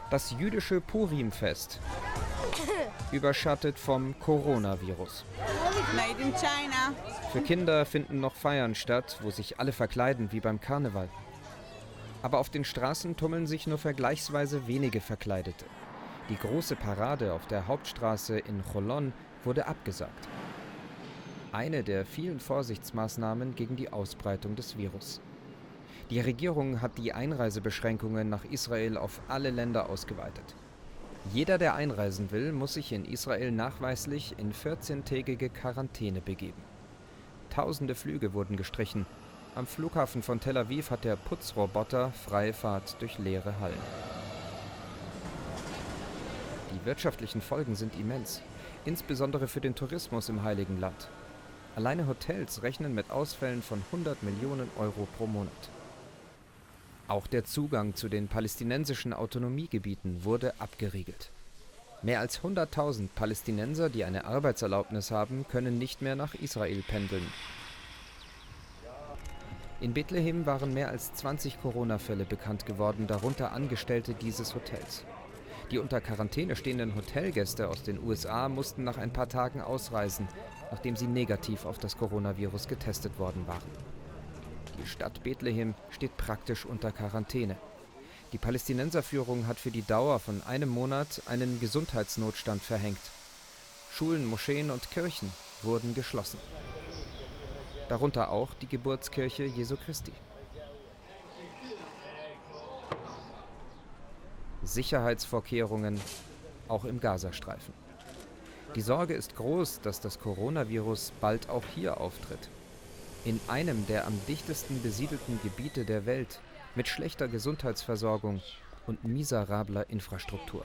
Das jüdische Purimfest, überschattet vom Coronavirus. Made in China. Für Kinder finden noch Feiern statt, wo sich alle verkleiden wie beim Karneval. Aber auf den Straßen tummeln sich nur vergleichsweise wenige Verkleidete. Die große Parade auf der Hauptstraße in Cholon wurde abgesagt. Eine der vielen Vorsichtsmaßnahmen gegen die Ausbreitung des Virus. Die Regierung hat die Einreisebeschränkungen nach Israel auf alle Länder ausgeweitet. Jeder, der einreisen will, muss sich in Israel nachweislich in 14-tägige Quarantäne begeben. Tausende Flüge wurden gestrichen. Am Flughafen von Tel Aviv hat der Putzroboter freie Fahrt durch leere Hallen. Die wirtschaftlichen Folgen sind immens, insbesondere für den Tourismus im Heiligen Land. Alleine Hotels rechnen mit Ausfällen von 100 Millionen Euro pro Monat. Auch der Zugang zu den palästinensischen Autonomiegebieten wurde abgeriegelt. Mehr als 100.000 Palästinenser, die eine Arbeitserlaubnis haben, können nicht mehr nach Israel pendeln. In Bethlehem waren mehr als 20 Corona-Fälle bekannt geworden, darunter Angestellte dieses Hotels. Die unter Quarantäne stehenden Hotelgäste aus den USA mussten nach ein paar Tagen ausreisen, nachdem sie negativ auf das Coronavirus getestet worden waren. Die Stadt Bethlehem steht praktisch unter Quarantäne. Die Palästinenserführung hat für die Dauer von einem Monat einen Gesundheitsnotstand verhängt. Schulen, Moscheen und Kirchen wurden geschlossen. Darunter auch die Geburtskirche Jesu Christi. Sicherheitsvorkehrungen auch im Gazastreifen. Die Sorge ist groß, dass das Coronavirus bald auch hier auftritt. In einem der am dichtesten besiedelten Gebiete der Welt mit schlechter Gesundheitsversorgung und miserabler Infrastruktur.